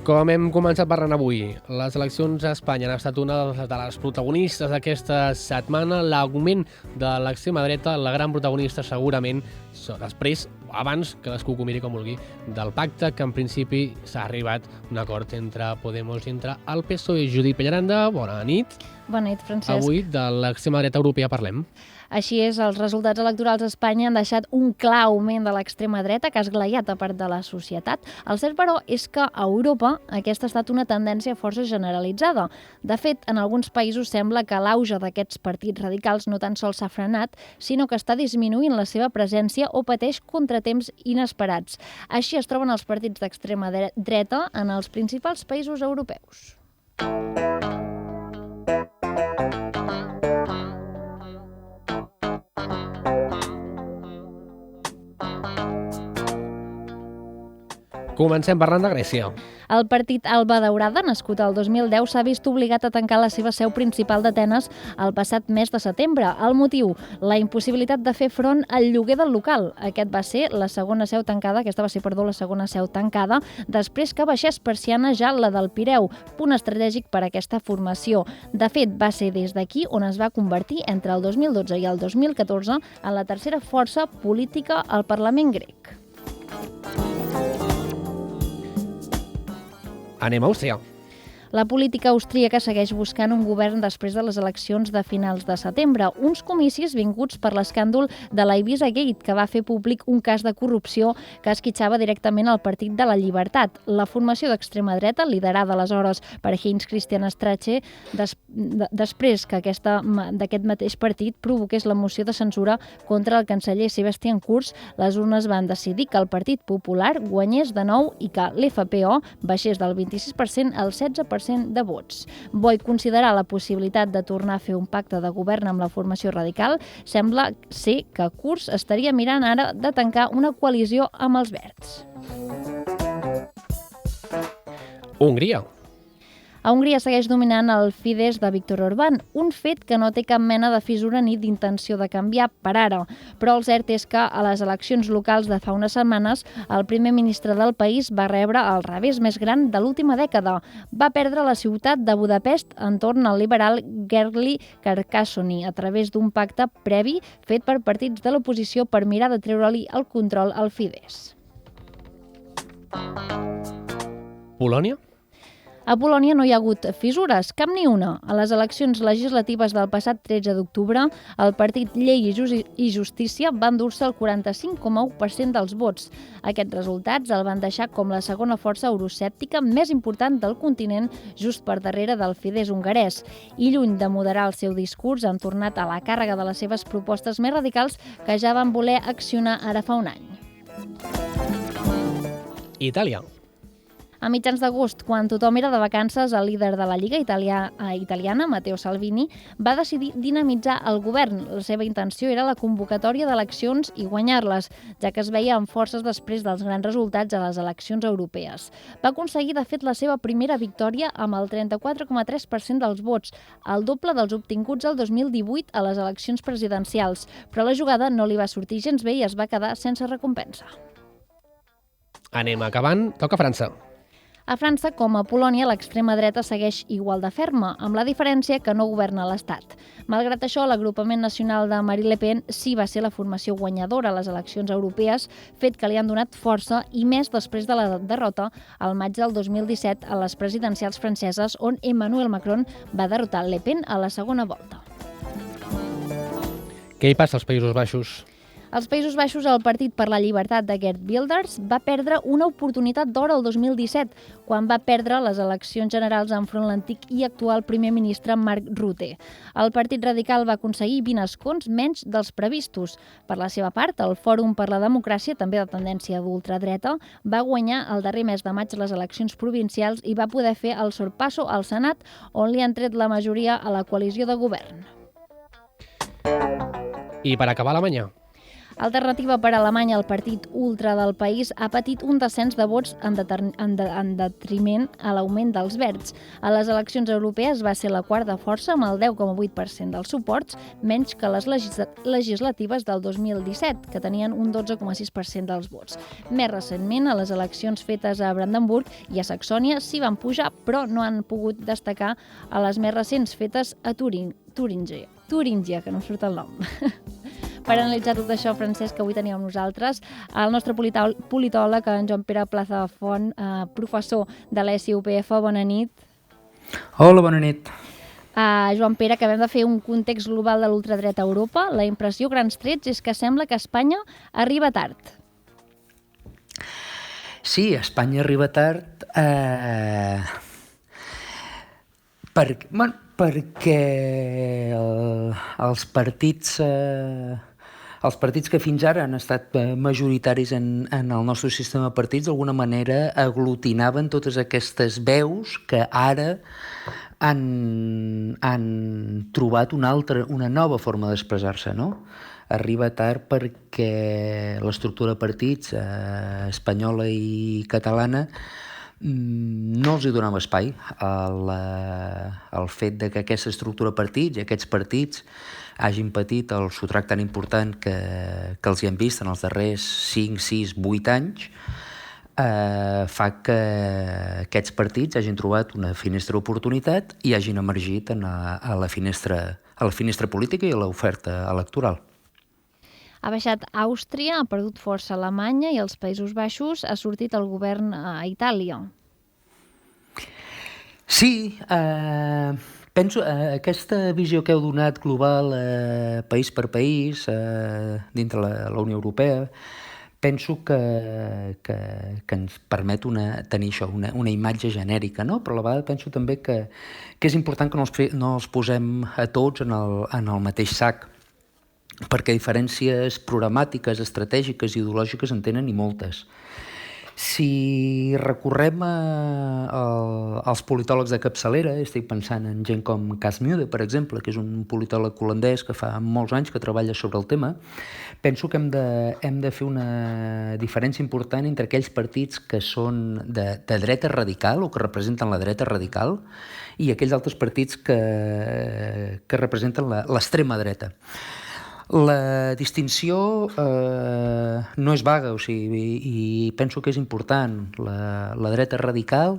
Com hem començat parlant avui, les eleccions a Espanya han estat una de les protagonistes d'aquesta setmana. L'augment de l'extrema dreta, la gran protagonista segurament, després, abans, que cadascú ho miri com vulgui, del pacte que en principi s'ha arribat un acord entre Podemos i entre el PSOE. Judit Pellaranda, bona nit. Bona nit, Francesc. Avui de l'extrema dreta europea parlem. Així és, els resultats electorals a Espanya han deixat un clar augment de l'extrema dreta que ha esglaiat a part de la societat. El cert, però, és que a Europa aquesta ha estat una tendència força generalitzada. De fet, en alguns països sembla que l'auge d'aquests partits radicals no tan sols s'ha frenat, sinó que està disminuint la seva presència o pateix contratemps inesperats. Així es troben els partits d'extrema dreta en els principals països europeus. Comencem parlant de Grècia. El partit Alba Daurada, nascut el 2010, s'ha vist obligat a tancar la seva seu principal d'Atenes el passat mes de setembre. El motiu, la impossibilitat de fer front al lloguer del local. Aquesta va ser la segona seu tancada després que baixés persiana ja la del Pireu, punt estratègic per a aquesta formació. De fet, va ser des d'aquí on es va convertir entre el 2012 i el 2014 en la tercera força política al Parlament grec. Anem a Àustria. La política austríaca segueix buscant un govern després de les eleccions de finals de setembre, uns comicis vinguts per l'escàndol de l'Ibiza Gate, que va fer públic un cas de corrupció que esquitxava directament al Partit de la Llibertat. La formació d'extrema dreta, liderada aleshores per Heinz Christian Strache, després que d'aquest mateix partit provoqués la moció de censura contra el canceller Sebastian Kurz, les urnes van decidir que el Partit Popular guanyés de nou i que l'FPO baixés del 26% al 16% de vots. Boi considerar la possibilitat de tornar a fer un pacte de govern amb la formació radical. Sembla ser que Kurz estaria mirant ara de tancar una coalició amb els Verds. Hongria. A Hongria segueix dominant el Fidesz de Viktor Orbán, un fet que no té cap mena de fissura ni d'intenció de canviar per ara. Però el cert és que a les eleccions locals de fa unes setmanes el primer ministre del país va rebre el revés més gran de l'última dècada. Va perdre la ciutat de Budapest entorn al liberal Gergely Carcassonne a través d'un pacte previ fet per partits de l'oposició per mirar de treure-li el control al Fidesz. Polònia? A Polònia no hi ha hagut fissures, cap ni una. A les eleccions legislatives del passat 13 d'octubre, el partit Llei i Justícia va endur-se el 45,1% dels vots. Aquests resultats el van deixar com la segona força euroscèptica més important del continent, just per darrere del Fidesz hongarès. I lluny de moderar el seu discurs, han tornat a la càrrega de les seves propostes més radicals que ja van voler accionar ara fa un any. Itàlia. A mitjans d'agost, quan tothom era de vacances, el líder de la Lliga italiana, Matteo Salvini, va decidir dinamitzar el govern. La seva intenció era la convocatòria d'eleccions i guanyar-les, ja que es veia amb forces després dels grans resultats a les eleccions europees. Va aconseguir, de fet, la seva primera victòria amb el 34,3% dels vots, el doble dels obtinguts el 2018 a les eleccions presidencials, però la jugada no li va sortir gens bé i es va quedar sense recompensa. Anem acabant. Toca França. A França, com a Polònia, l'extrema dreta segueix igual de ferma, amb la diferència que no governa l'Estat. Malgrat això, l'agrupament nacional de Marine Le Pen sí va ser la formació guanyadora a les eleccions europees, fet que li han donat força i més després de la derrota al maig del 2017 a les presidencials franceses, on Emmanuel Macron va derrotar Le Pen a la segona volta. Què hi passa als Països Baixos? Als Països Baixos, el Partit per la Llibertat de Geert Wilders va perdre una oportunitat d'or el 2017, quan va perdre les eleccions generals enfront l'antic i actual primer ministre Mark Rutte. El Partit Radical va aconseguir 20 escons menys dels previstos. Per la seva part, el Fòrum per la Democràcia, també de tendència d'ultradreta, va guanyar el darrer mes de maig les eleccions provincials i va poder fer el sorpasso al Senat, on li han tret la majoria a la coalició de govern. I per acabar, Alemanya. Alternativa per Alemanya, el partit ultra del país, ha patit un descens de vots en detriment a l'augment dels verds. A les eleccions europees va ser la quarta força amb el 10,8% dels suports, menys que les legislatives del 2017, que tenien un 12,6% dels vots. Més recentment, a les eleccions fetes a Brandenburg i a Saxònia s'hi van pujar, però no han pogut destacar a les més recents fetes a Turíngia, que no em surt el nom. Per analitzar tot això, Francesc, que avui tenim amb nosaltres, el nostre politòleg, en Joan Pere Plazafont, professor de l'ESI-UPF. Bona nit. Hola, bona nit. Joan Pere, acabem de fer un context global de l'ultradreta a Europa. La impressió, grans trets, és que sembla que Espanya arriba tard. Sí, Espanya arriba tard perquè els partits que fins ara han estat majoritaris en el nostre sistema de partits d'alguna manera aglutinaven totes aquestes veus que ara han trobat una nova forma d'expressar-se, no? Arriba tard perquè l'estructura de partits espanyola i catalana no els hi donava espai al fet de que aquesta estructura de partits i aquests partits hagin patit el sotrac tan important que els hi han vist en els darrers 5, 6, 8 anys, fa que aquests partits hagin trobat una finestra d'oportunitat i hagin emergit a la finestra política i a l'oferta electoral. Ha baixat Àustria, ha perdut força Alemanya i als Països Baixos ha sortit el govern a Itàlia. Sí, penso aquesta visió que heu donat global país per país dintre la Unió Europea, penso que ens permet tenir això, una imatge genèrica, no? Però a la vegada penso també que és important que no els posem a tots en el mateix sac, perquè diferències programàtiques, estratègiques i ideològiques en tenen i moltes. Si recorrem als politòlegs de capçalera, estic pensant en gent com Casmude, per exemple, que és un politòleg holandès que fa molts anys que treballa sobre el tema, penso que hem de fer una diferència important entre aquells partits que són de dreta radical o que representen la dreta radical i aquells altres partits que representen l'extrema dreta. La distinció no és vaga, i penso que és important. La dreta radical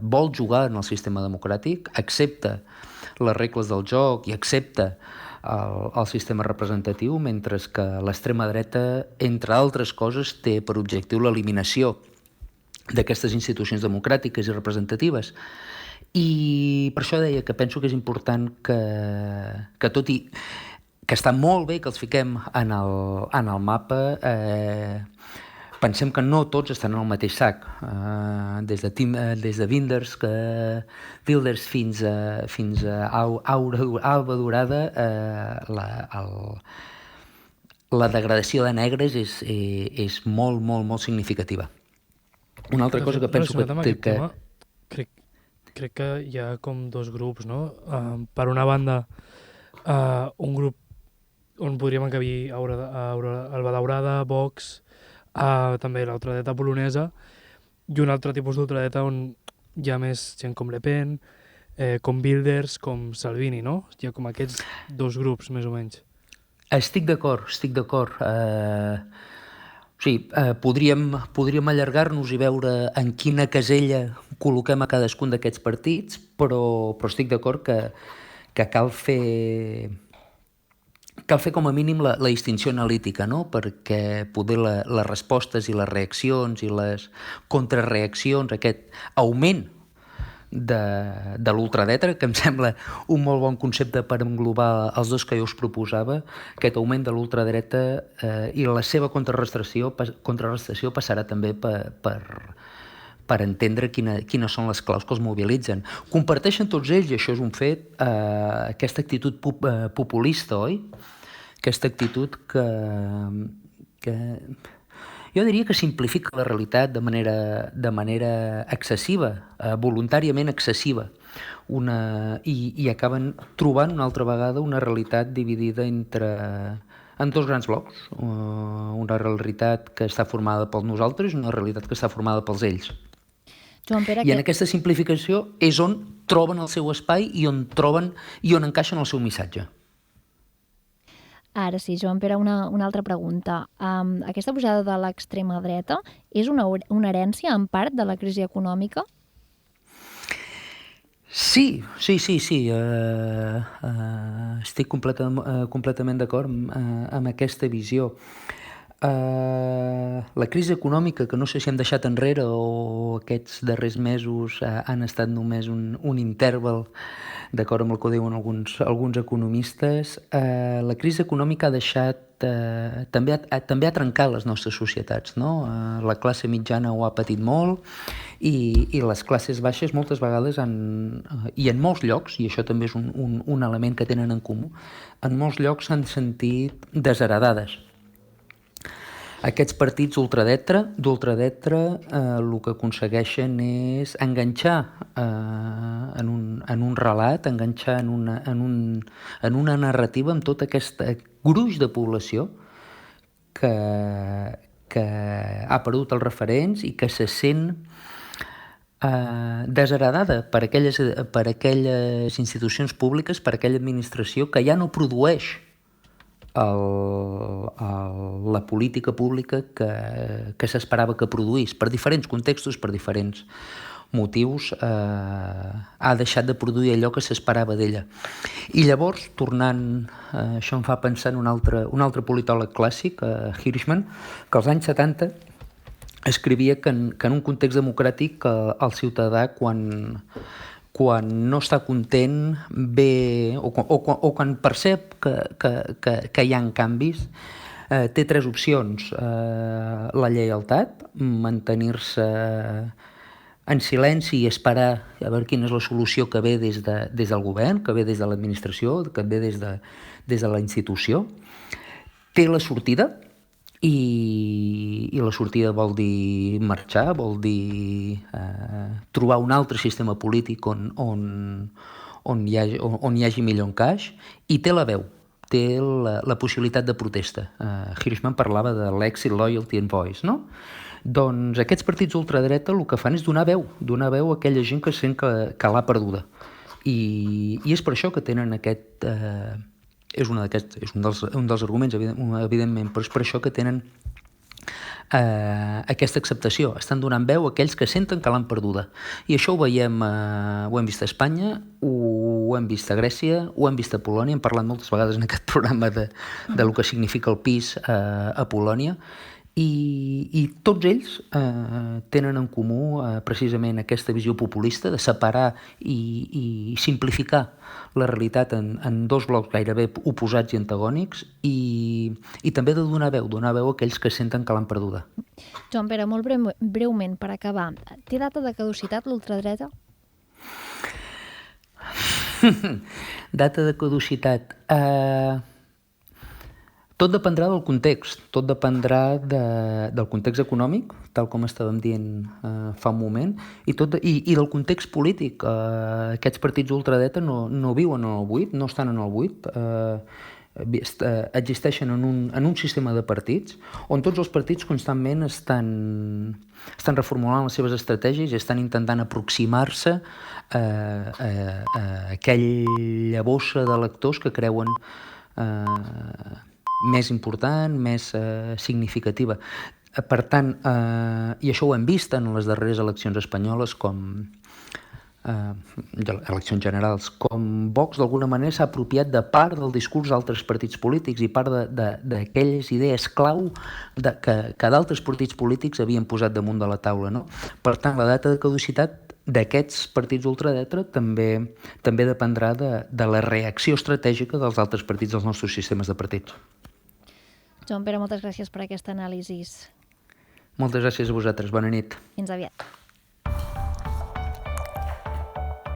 vol jugar en el sistema democràtic, accepta les regles del joc i accepta el sistema representatiu, mentre que l'extrema dreta, entre altres coses, té per objectiu l'eliminació d'aquestes institucions democràtiques i representatives. I per això deia que penso que és important que tot i que està molt bé que els fiquem en el mapa, pensem que no tots estan en el mateix sac. Des de Wilders fins a Alba Dorada, la degradació de negres és molt, molt, molt significativa. Una altra cosa que penso que... Crec que hi ha com dos grups, no? Per una banda, un grup on podríem encabir Alba Daurada, Vox, també l'ultradreta polonesa, i un altre tipus d'ultradreta on hi ha més gent com Le Pen, com Wilders, com Salvini, no? Hi ha com aquests dos grups, més o menys. Estic d'acord. Podríem allargar-nos i veure en quina casella col·loquem a cadascun d'aquests partits, però estic d'acord que cal fer com a mínim la distinció analítica, no? Perquè poder les respostes i les reaccions i les contrarreaccions, aquest augment de l'ultradreta, que em sembla un molt bon concepte per englobar els dos que jo us proposava, aquest augment de l'ultradreta i la seva contrarrestació passarà també per entendre quines són les claus que els mobilitzen. Comparteixen tots ells, i això és un fet, aquesta actitud populista, oi? Aquesta actitud que jo diria que simplifica la realitat de manera excessiva, voluntàriament excessiva, i acaben trobant una altra vegada una realitat dividida entre en dos grans blocs, una realitat que està formada per nosaltres i una realitat que està formada pels ells. Joan Pere, I en aquesta simplificació és on troben el seu espai i on encaixen el seu missatge. Ara sí, Joan Pere, una altra pregunta. Aquesta pujada de l'extrema dreta és una herència en part de la crisi econòmica? Sí. Estic completament d'acord amb aquesta visió. La crisi econòmica, que no sé si hem deixat enrere o aquests darrers mesos han estat només un interval, d'acord amb el que diuen alguns economistes, la crisi econòmica ha deixat, també ha trencat les nostres societats, no? La classe mitjana ho ha patit molt i les classes baixes moltes vegades i en molts llocs, i això també és un element que tenen en comú, en molts llocs s'han sentit desheredades. Aquests partits d'ultradretra el que aconsegueixen és enganxar en un relat, enganxar en una narrativa amb tot aquest gruix de població que ha perdut els referents i que se sent desheredada per aquelles institucions públiques, per aquella administració que ja no produeix la política pública que s'esperava que produís. Per diferents contextos, per diferents motius, ha deixat de produir allò que s'esperava d'ella. I llavors, tornant, això em fa pensar en un altre politòleg clàssic, Hirschman, que als anys 70 escrivia que en un context democràtic el ciutadà, quan no està content, o quan percep que hi ha canvis, té tres opcions. La lleialtat, mantenir-se en silenci i esperar a veure quina és la solució que ve des del govern, que ve des de l'administració, que ve des de la institució. Té la sortida, i la sortida vol dir marxar, vol dir trobar un altre sistema polític on hi hagi millor encaix, i té la veu, té la possibilitat de protesta. Hirschman parlava de l'exit, loyalty and voice, no? Doncs aquests partits ultradreta el que fan és donar veu a aquella gent que sent que l'ha perduda. I és per això que tenen aquest... És un dels arguments, evidentment, però és per això que tenen aquesta acceptació. Estan donant veu a aquells que senten que l'han perduda. I això ho hem vist a Espanya, ho hem vist a Grècia, ho hem vist a Polònia, hem parlat moltes vegades en aquest programa de lo que significa el PiS a Polònia, i tots ells tenen en comú precisament aquesta visió populista de separar i simplificar la realitat en dos blocs gairebé oposats i antagònics, i també de donar veu a aquells que senten que l'han perduda. Joan Pere, molt breument, per acabar, té data de caducitat l'ultradreta? Data de caducitat... Tot dependrà del context, tot dependrà del context econòmic, tal com estàvem dient fa un moment, i del context polític. Aquests partits ultradreta no viuen en el buit, no estan en el buit, existeixen en un sistema de partits on tots els partits constantment estan reformulant les seves estratègies i estan intentant aproximar-se a aquella bossa d'electors que creuen més important, més significativa. Per tant, i això ho hem vist en les darreres eleccions espanyoles, eleccions generals, com Vox d'alguna manera s'ha apropiat de part del discurs d'altres partits polítics i part d'aquelles idees clau que d'altres partits polítics havien posat damunt de la taula, no? Per tant, la data de caducitat d'aquests partits ultradreta també dependrà de la reacció estratègica dels altres partits dels nostres sistemes de partits. Joan Pere, moltes gràcies per aquesta anàlisi. Moltes gràcies a vosaltres. Bona nit. Fins aviat.